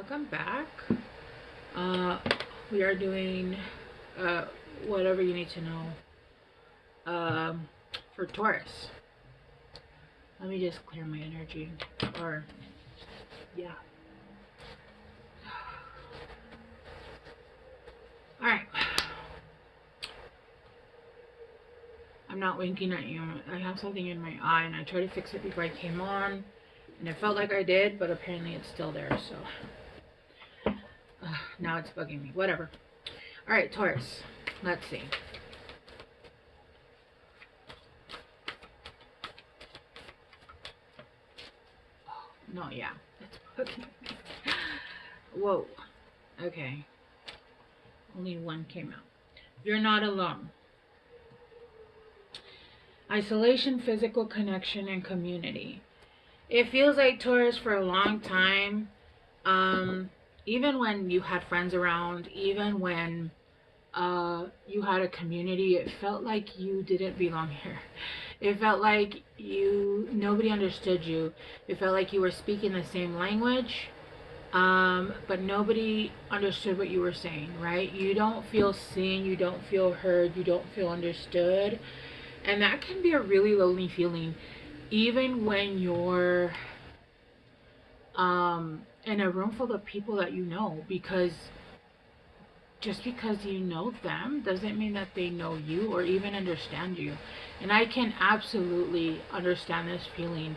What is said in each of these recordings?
welcome back. We are doing whatever you need to know for Taurus. Let me just clear my energy. Or, yeah. Alright. I'm not winking at you. I have something in my eye and I tried to fix it before I came on. And it felt like I did, but apparently it's still there, so now it's bugging me. Whatever. Alright, Taurus. Let's see. Oh, no, yeah. It's bugging me. Whoa. Okay. Only one came out. You're not alone. Isolation, physical connection, and community. It feels like, Taurus, for a long time, even when you had friends around, even when you had a community, it felt like you didn't belong here. It felt like nobody understood you. It felt like you were speaking the same language, but nobody understood what you were saying, right? You don't feel seen, you don't feel heard, you don't feel understood. And that can be a really lonely feeling, even when you're in a room full of people that you know, because just because you know them doesn't mean that they know you or even understand you. And I can absolutely understand this feeling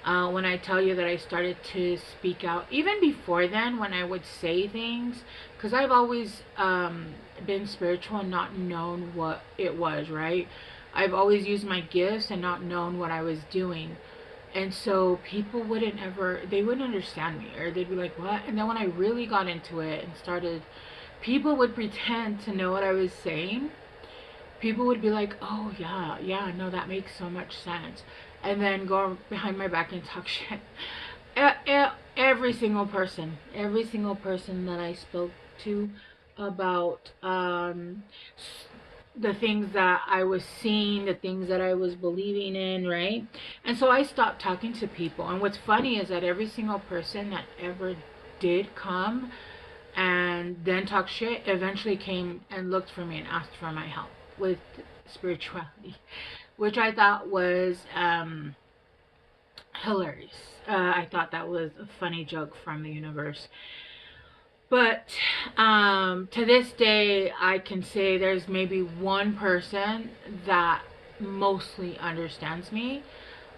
when I tell you that I started to speak out. Even before then, when I would say things, because I've always been spiritual and not known what it was, right? I've always used my gifts and not known what I was doing. And so people wouldn't understand me, or they'd be like, what? And then when I really got into it and started, people would pretend to know what I was saying. People would be like, oh yeah, no, that makes so much sense. And then go behind my back and talk shit. Every single person that I spoke to about the things that I was seeing, the things that I was believing in, right? And so I stopped talking to people. And what's funny is that every single person that ever did come and then talk shit eventually came and looked for me and asked for my help with spirituality, which I thought was hilarious. I thought that was a funny joke from the universe. But to this day, I can say there's maybe one person that mostly understands me,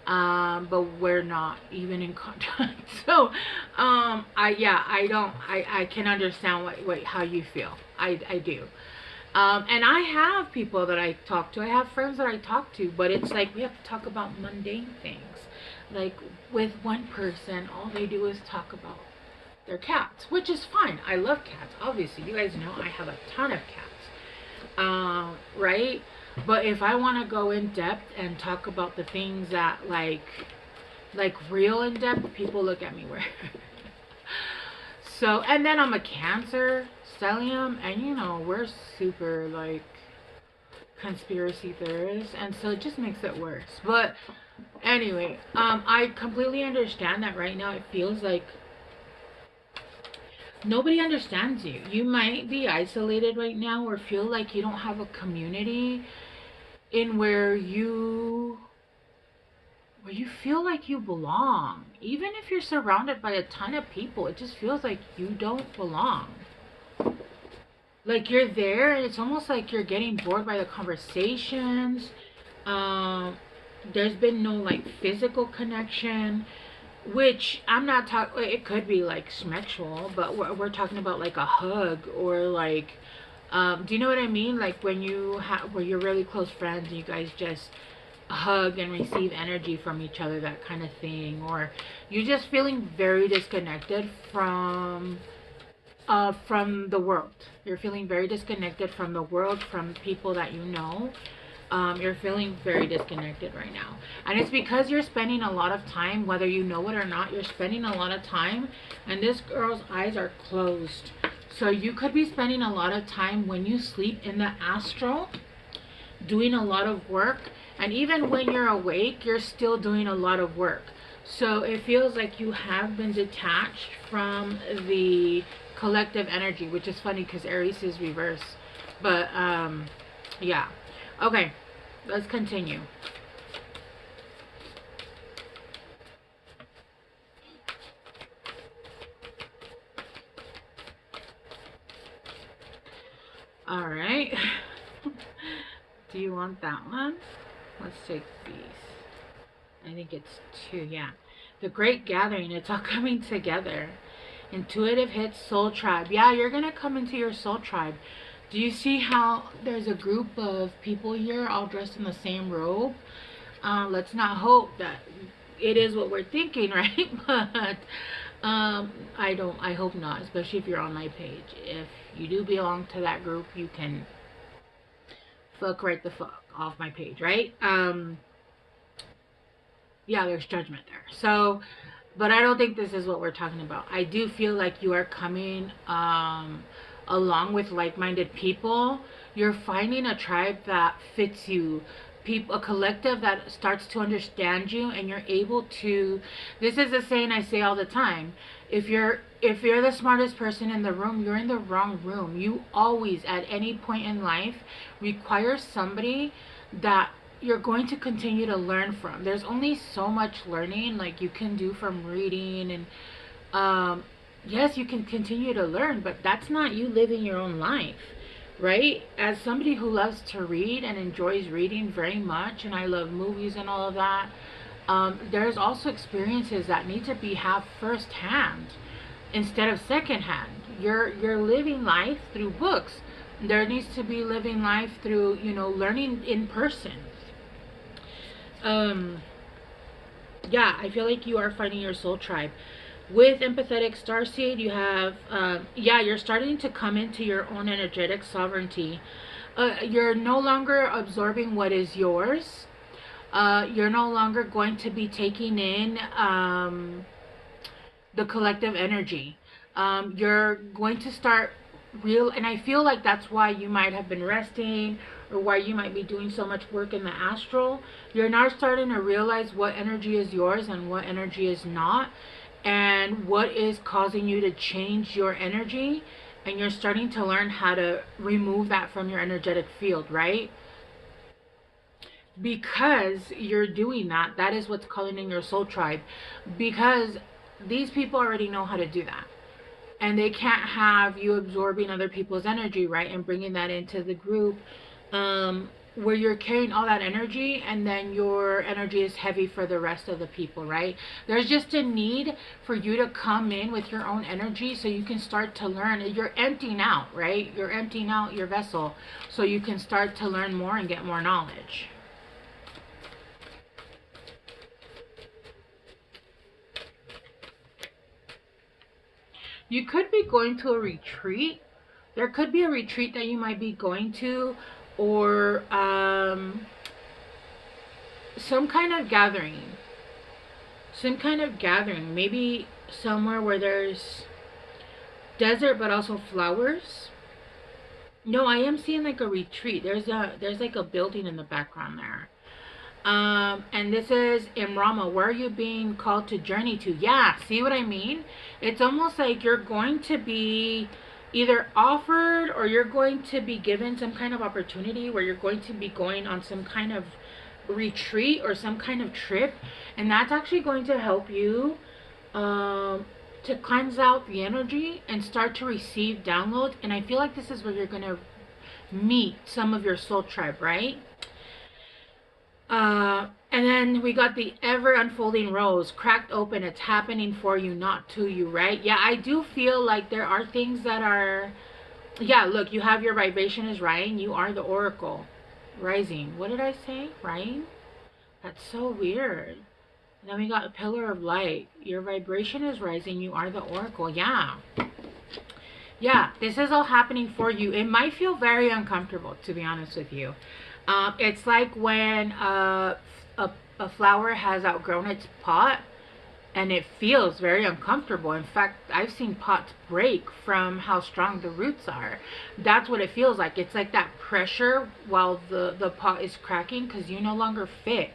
but we're not even in contact. So I can understand how you feel. I do. And I have people that I talk to. I have friends that I talk to, but it's like we have to talk about mundane things. Like with one person, all they do is talk about their cats, which is fine. I love cats. Obviously, you guys know I have a ton of cats, right? But if I want to go in depth and talk about the things that like real in depth, people look at me weird. So, and then I'm a Cancer, stellium, and you know we're super like conspiracy theorists, and so it just makes it worse. But anyway, I completely understand that right now it feels like nobody understands you. You might be isolated right now or feel like you don't have a community in where you feel like you belong. Even if you're surrounded by a ton of people, it just feels like you don't belong. Like you're there and it's almost like you're getting bored by the conversations. There's been no like physical connection. Which I'm not talking, it could be like sexual, but we're talking about like a hug or like, do you know what I mean? Like when where you're really close friends and you guys just hug and receive energy from each other, that kind of thing. Or you're just feeling very disconnected from the world. You're feeling very disconnected from the world, from people that you know. You're feeling very disconnected right now. And it's because you're spending a lot of time, whether you know it or not, you're spending a lot of time, and this girl's eyes are closed. So you could be spending a lot of time when you sleep in the astral, doing a lot of work. And even when you're awake, you're still doing a lot of work. So it feels like you have been detached from the collective energy, which is funny because Aries is reverse. But yeah. Okay, let's continue. All right. Do you want that one? Let's take these. I think it's 2, yeah. The Great Gathering, it's all coming together. Intuitive hits, soul tribe. Yeah, you're going to come into your soul tribe. Do you see how there's a group of people here all dressed in the same robe? Let's not hope that it is what we're thinking, right? But I hope not, especially if you're on my page. If you do belong to that group, you can fuck right the fuck off my page, right? Yeah, there's judgment there. So, but I don't think this is what we're talking about. I do feel like you are coming along with like-minded people. You're finding a tribe that fits you, people, a collective that starts to understand you, and you're able to. This is a saying I say all the time. If you're the smartest person in the room, you're in the wrong room. You always, at any point in life, require somebody that you're going to continue to learn from. There's only so much learning like you can do from reading, and yes, you can continue to learn, but that's not you living your own life, right? As somebody who loves to read and enjoys reading very much, and I love movies and all of that, there's also experiences that need to be have firsthand instead of secondhand. You're living life through books. There needs to be living life through, learning in person. Yeah, I feel like you are finding your soul tribe. With empathetic starseed, you have, yeah, you're starting to come into your own energetic sovereignty. You're no longer absorbing what is yours. You're no longer going to be taking in the collective energy. You're going to start and I feel like that's why you might have been resting, or why you might be doing so much work in the astral. You're now starting to realize what energy is yours and what energy is not, and what is causing you to change your energy, and you're starting to learn how to remove that from your energetic field, right? Because you're doing that, that is what's calling in your soul tribe, because these people already know how to do that. And they can't have you absorbing other people's energy, right? And bringing that into the group, where you're carrying all that energy, and then your energy is heavy for the rest of the people, right? There's just a need for you to come in with your own energy so you can start to learn. You're emptying out, right? You're emptying out your vessel so you can start to learn more and get more knowledge. You could be going to a retreat. There could be a retreat that you might be going to, or some kind of gathering. Some kind of gathering. Maybe somewhere where there's desert but also flowers. No, I am seeing like a retreat. There's like a building in the background there. And this is Imrama. Where are you being called to journey to? Yeah, see what I mean? It's almost like you're going to be either offered, or you're going to be given some kind of opportunity where you're going to be going on some kind of retreat or some kind of trip, and that's actually going to help you to cleanse out the energy and start to receive downloads. And I feel like this is where you're going to meet some of your soul tribe, right? And then we got the ever unfolding rose, cracked open. It's happening for you, not to you, right? Yeah, I do feel like there are things that are, yeah, look, you have your vibration is rising. You are the oracle. Rising. What did I say? Rising? That's so weird. And then we got a pillar of light. Your vibration is rising. You are the oracle. Yeah. Yeah, this is all happening for you. It might feel very uncomfortable, to be honest with you. It's like when a flower has outgrown its pot, and it feels very uncomfortable. In fact, I've seen pots break from how strong the roots are. That's what it feels like. It's like that pressure while the pot is cracking, because you no longer fit.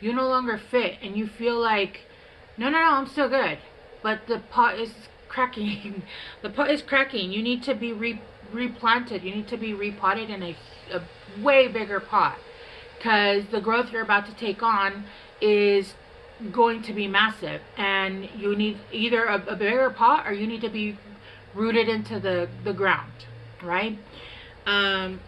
You no longer fit, and you feel like, no, I'm still good. But the pot is cracking. The pot is cracking. You need to be replanted. You need to be repotted in a way bigger pot, because the growth you're about to take on is going to be massive, and you need either a bigger pot, or you need to be rooted into the ground, right? Because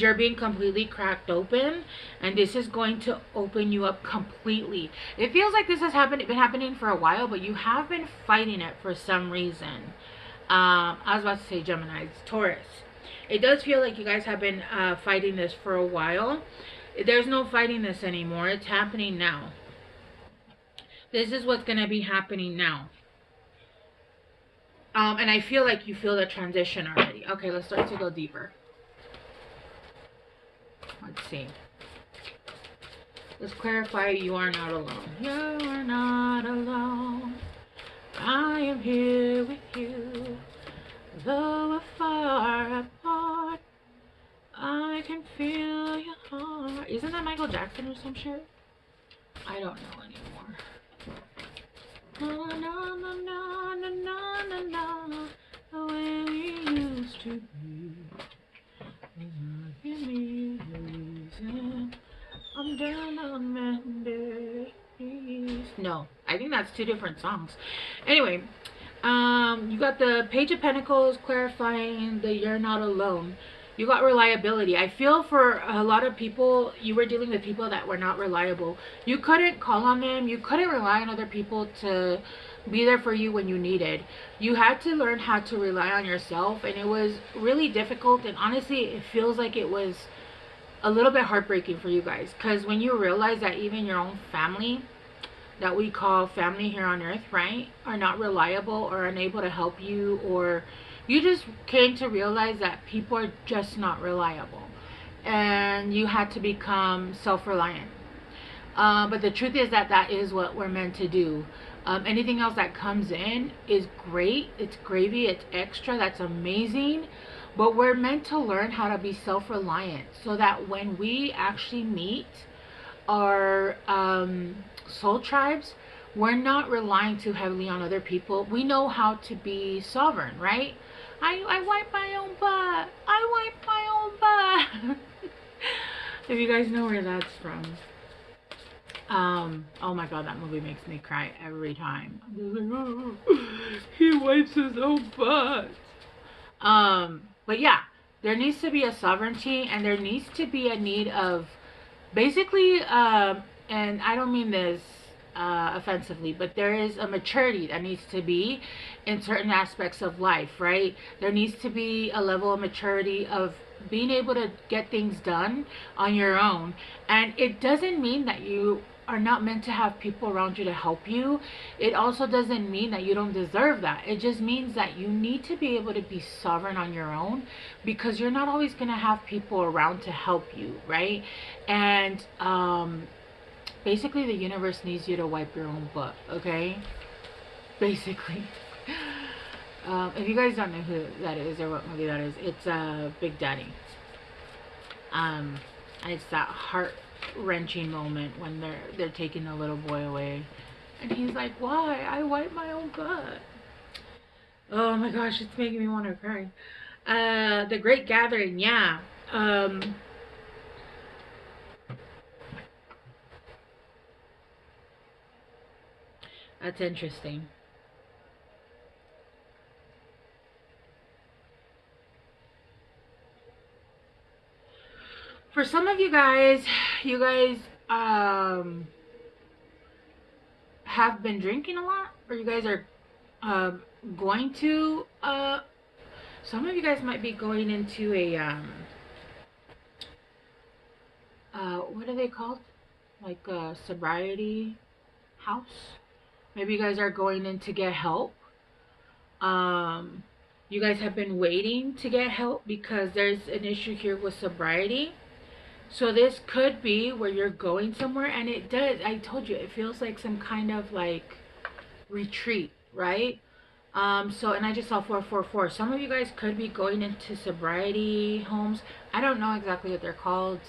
you're being completely cracked open, and this is going to open you up completely. It feels like this has been happening for a while, but you have been fighting it for some reason. I was about to say Gemini, it's Taurus. It does feel like you guys have been fighting this for a while. There's no fighting this anymore. It's happening now. This is what's going to be happening now. And I feel like you feel the transition already. Okay, let's start to go deeper. Let's see. Let's clarify, you are not alone. You are not alone. I am here with you. Though we're far apart, I can feel your heart. Isn't that Michael Jackson or some shit? I don't know anymore. Na na na na na na na, the way we used to be. Give me a reason. I'm down on Monday. No, I think that's two different songs. Anyway, you got the Page of Pentacles clarifying that you're not alone. You got reliability. I feel for a lot of people, you were dealing with people that were not reliable. You couldn't call on them. You couldn't rely on other people to be there for you when you needed. You had to learn how to rely on yourself, and it was really difficult. And honestly, it feels like it was a little bit heartbreaking for you guys, because when you realize that even your own family, that we call family here on earth, right, are not reliable or unable to help you, or you just came to realize that people are just not reliable, and you had to become self-reliant. But the truth is that that is what we're meant to do. Anything else that comes in is great. It's gravy. It's extra. That's amazing. But we're meant to learn how to be self-reliant, so that when we actually meet our soul tribes, we're not relying too heavily on other people. We know how to be sovereign, right? I wipe my own butt. I wipe my own butt. If you guys know where that's from. Oh my god, that movie makes me cry every time. I'm just like, oh, he wipes his own butt. But yeah, there needs to be a sovereignty, and there needs to be a need of basically, and I don't mean this offensively, but there is a maturity that needs to be in certain aspects of life, right? There needs to be a level of maturity of being able to get things done on your own. And it doesn't mean that you are not meant to have people around you to help you. It also doesn't mean that you don't deserve that. It just means that you need to be able to be sovereign on your own, because you're not always going to have people around to help you, right? And basically the universe needs you to wipe your own butt, okay? Basically. If you guys don't know who that is or what movie that is, it's Big Daddy. And it's that heart-wrenching moment when they're taking the little boy away, and he's like, why? I wipe my own butt. Oh my gosh, it's making me want to cry. The Great Gathering, yeah. That's interesting. For some of you guys have been drinking a lot, or you guys are going to some of you guys might be going into a what are they called, like a sobriety house. Maybe you guys are going in to get help. You guys have been waiting to get help because there's an issue here with sobriety. So this could be where you're going somewhere, and it does, I told you, it feels like some kind of like retreat, right? So, and I just saw 444. Some of you guys could be going into sobriety homes. I don't know exactly what they're called.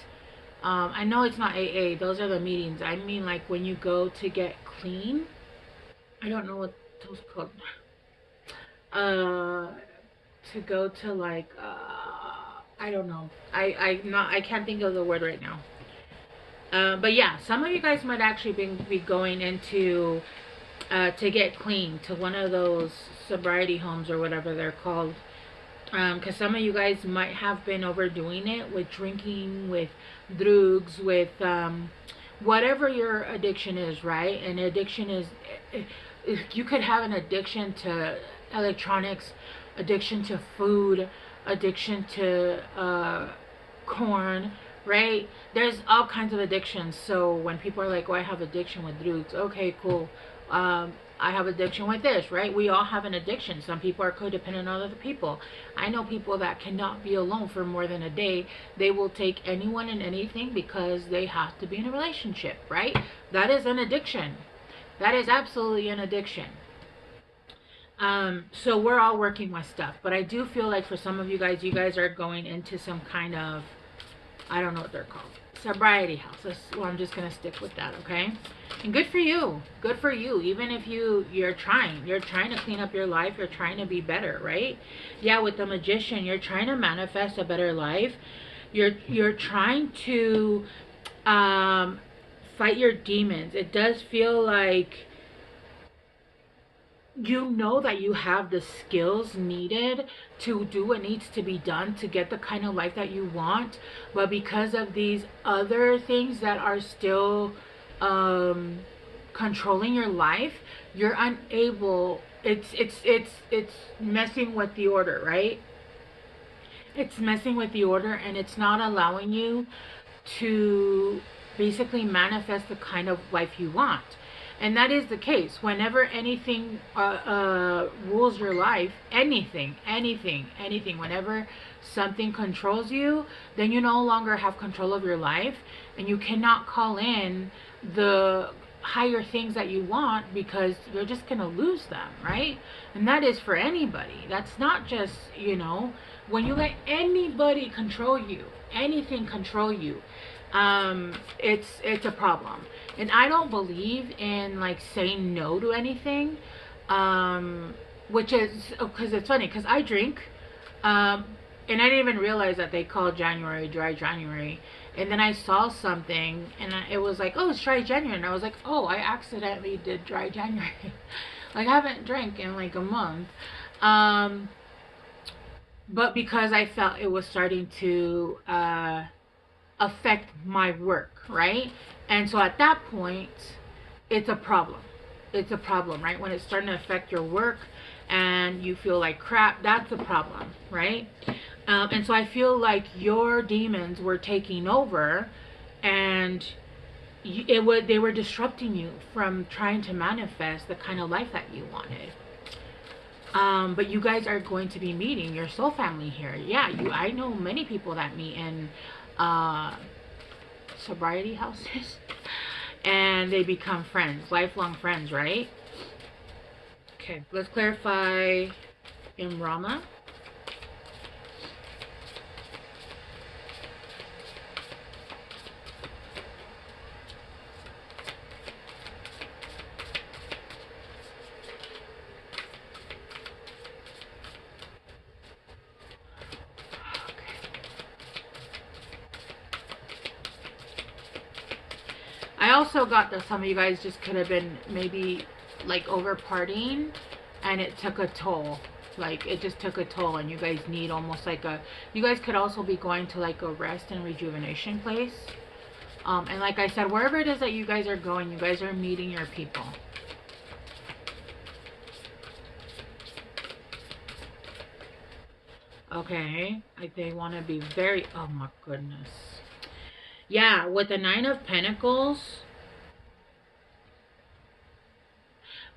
I know it's not AA. Those are the meetings. I mean, like when you go to get clean. I don't know what those called. uh to go to like I don't know. I can't think of the word right now. But yeah, some of you guys might actually be going into to get clean to one of those sobriety homes or whatever they're called. Because some of you guys might have been overdoing it with drinking, with drugs, with whatever your addiction is, right? And addiction is, you could have an addiction to electronics, addiction to food, addiction to corn, right? There's all kinds of addictions. So when people are like, "Oh, I have addiction with drugs," okay, cool. I have addiction with this, right? We all have an addiction. Some people are codependent on other people. I know people that cannot be alone for more than a day. They will take anyone and anything because they have to be in a relationship, right? That is an addiction. That is absolutely an addiction. So we're all working with stuff, but I do feel like for some of you guys are going into some kind of, I don't know what they're called, sobriety house. Well, I'm just gonna stick with that, okay? And good for you. Good for you. Even if you're trying to clean up your life. You're trying to be better, right? Yeah, with the magician, you're trying to manifest a better life. You're trying to fight your demons. It does feel like you know that you have the skills needed to do what needs to be done to get the kind of life that you want, but because of these other things that are still controlling your life, you're unable. It's messing with the order, right? It's messing with the order, and it's not allowing you to basically manifest the kind of life you want. And that is the case. Whenever anything rules your life, anything, whenever something controls you, then you no longer have control of your life, and you cannot call in the higher things that you want because you're just going to lose them, right? And that is for anybody. That's not just, when you let anybody control you, anything control you, it's a problem. And I don't believe in like saying no to anything, which is because it's funny because I drink, and I didn't even realize that they called January dry January. And then I saw something and it was like, oh, it's dry January, and I was like, oh, I accidentally did dry January. Like I haven't drank in like a month, but because I felt it was starting to affect my work, right? And so at that point, it's a problem. It's a problem, right? When it's starting to affect your work and you feel like crap, that's a problem, right? And so I feel like your demons were taking over, and they were disrupting you from trying to manifest the kind of life that you wanted. But you guys are going to be meeting your soul family here. Yeah, I know many people that meet in sobriety houses and they become friends, lifelong friends, right? Okay, let's clarify in Rama. I also got that some of you guys just could have been maybe like over partying and it took a toll. Like it just took a toll, and you guys need almost like you guys could also be going to like a rest and rejuvenation place. And like I said, wherever it is that you guys are going, you guys are meeting your people. Okay, like they want to be very, oh my goodness. Yeah, with the Nine of Pentacles,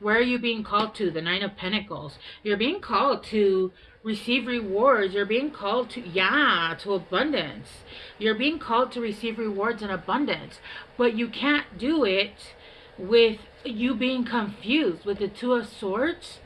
where are you being called to? The Nine of Pentacles. You're being called to receive rewards. You're being called to, yeah, to abundance. You're being called to receive rewards in abundance. But you can't do it with you being confused with the Two of Swords.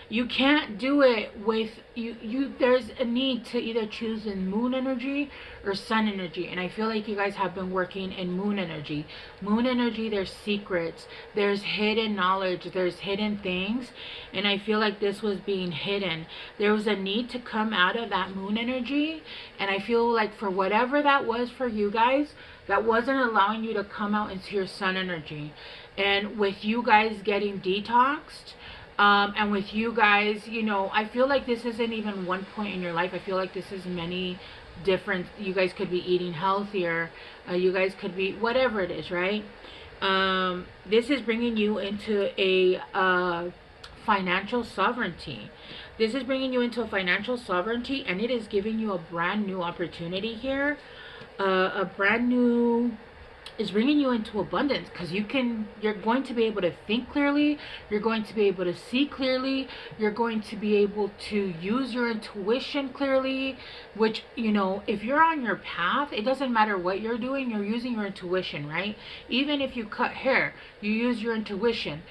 You can't do it with you there's a need to either choose in moon energy or sun energy, and I feel like you guys have been working in moon energy. Moon energy, there's secrets, there's hidden knowledge, there's hidden things, and I feel like this was being hidden. There was a need to come out of that moon energy, and I feel like for whatever that was for you guys, that wasn't allowing you to come out into your sun energy. And with you guys getting detoxed, and with you guys, you know, I feel like this isn't even one point in your life. I feel like this is many different. You guys could be eating healthier. You guys could be whatever it is, right? This is bringing you into a financial sovereignty. This is bringing you into a financial sovereignty, and it is giving you a brand new opportunity here. A brand new is bringing you into abundance, because you're going to be able to think clearly, you're going to be able to see clearly, you're going to be able to use your intuition clearly, which, you know, if you're on your path, it doesn't matter what you're doing, you're using your intuition, right? Even if you cut hair, you use your intuition.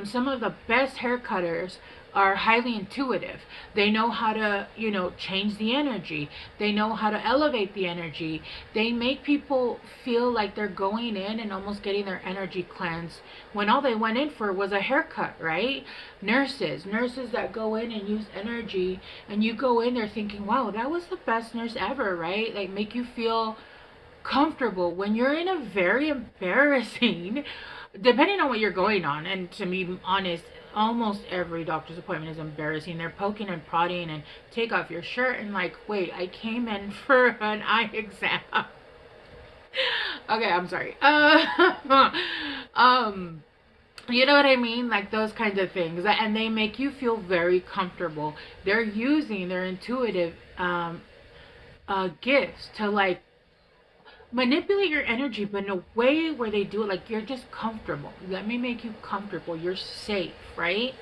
Some of the best hair cutters are highly intuitive. They know how to, you know, change the energy. They know how to elevate the energy. They make people feel like they're going in and almost getting their energy cleansed when all they went in for was a haircut, right? Nurses that go in and use energy, and you go in there thinking, wow, that was the best nurse ever, right? Like, make you feel comfortable when you're in a very embarrassing, depending on what you're going on, and to be honest, almost every doctor's appointment is embarrassing. They're poking and prodding and take off your shirt and like, wait, I came in for an eye exam. Okay, I'm sorry. You know what I mean? Like those kinds of things. And they make you feel very comfortable. They're using their intuitive gifts to like manipulate your energy, but in a way where they do it like you're just comfortable. Let me make you comfortable. You're safe, right?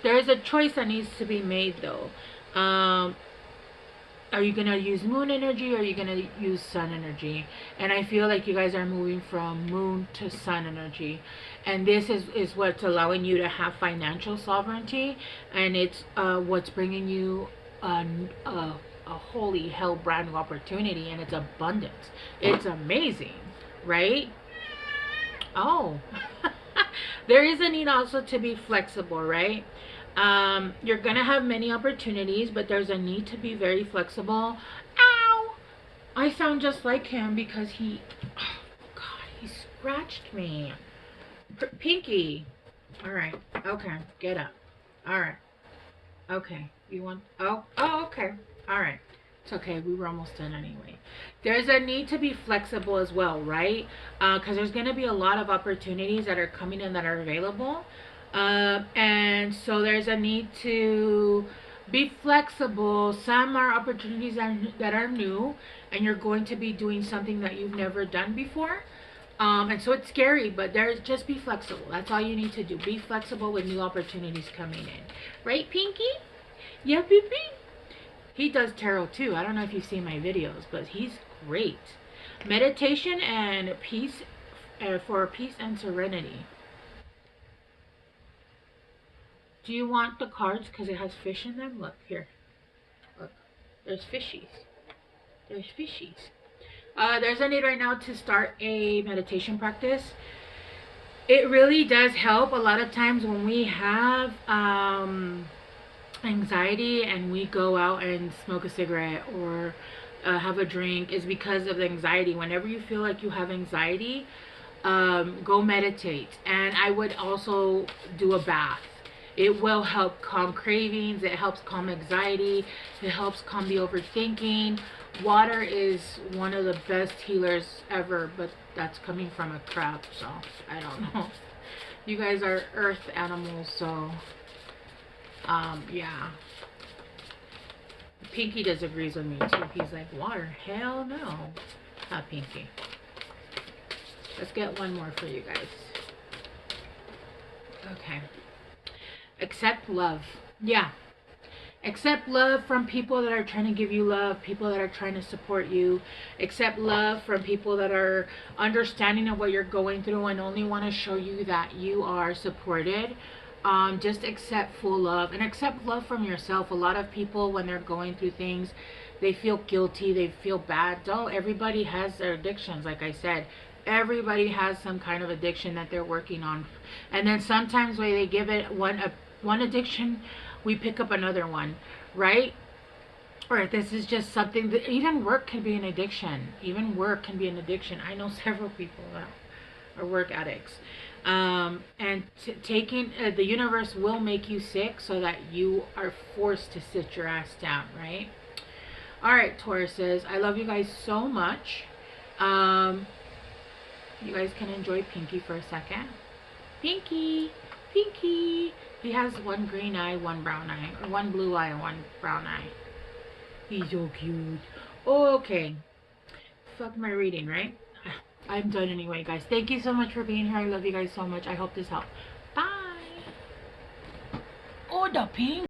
There is a choice that needs to be made though. Are you gonna use moon energy, or are you gonna use sun energy? And I feel like you guys are moving from moon to sun energy, and this is what's allowing you to have financial sovereignty, and it's what's bringing you a holy hell brand new opportunity, and it's abundance. It's amazing, right? Oh, there is a need also to be flexible, right? You're gonna have many opportunities, but there's a need to be very flexible. Ow! I sound just like him because oh God, he scratched me. Pinky. All right. Okay. Get up. All right. Okay. You want? Oh. Okay. All right. It's okay. We were almost done anyway. There's a need to be flexible as well, right? Because there's going to be a lot of opportunities that are coming in that are available. And so there's a need to be flexible. Some are opportunities that are new, and you're going to be doing something that you've never done before. And so it's scary, but just be flexible. That's all you need to do. Be flexible with new opportunities coming in. Right, Pinky? Yeah, baby? He does tarot too. I don't know if you've seen my videos, but he's great. Meditation and peace, for peace and serenity. Do you want the cards because it has fish in them? Look, here. Look. There's fishies. There's fishies. There's a need right now to start a meditation practice. It really does help. A lot of times when we have anxiety and we go out and smoke a cigarette or have a drink, is because of the anxiety. Whenever you feel like you have anxiety, go meditate. And I would also do a bath. It will help calm cravings. It helps calm anxiety. It helps calm the overthinking. Water is one of the best healers ever, but that's coming from a crab, so I don't know. You guys are earth animals, so yeah. Pinky disagrees with me too. He's like, water? Hell no. Not Pinky. Let's get one more for you guys. Okay. Accept love. Yeah. Accept love from people that are trying to give you love, people that are trying to support you. Accept love from people that are understanding of what you're going through and only want to show you that you are supported. Just accept full love and accept love from yourself. A lot of people, when they're going through things, they feel guilty, they feel bad. Oh, everybody has their addictions. Like I said, everybody has some kind of addiction that they're working on, and then sometimes when they give it one addiction, we pick up another one, right? Or this is just something that even work can be an addiction. Even work can be an addiction. I know several people that are work addicts. And taking the universe will make you sick so that you are forced to sit your ass down, right? All right, Tauruses, I love you guys so much. You guys can enjoy Pinky for a second. Pinky, Pinky. He has one green eye, one brown eye, or one blue eye, and one brown eye. He's so cute. Okay. Fuck my reading, right? I'm done anyway, guys. Thank you so much for being here. I love you guys so much. I hope this helped. Bye. Oh, the pink.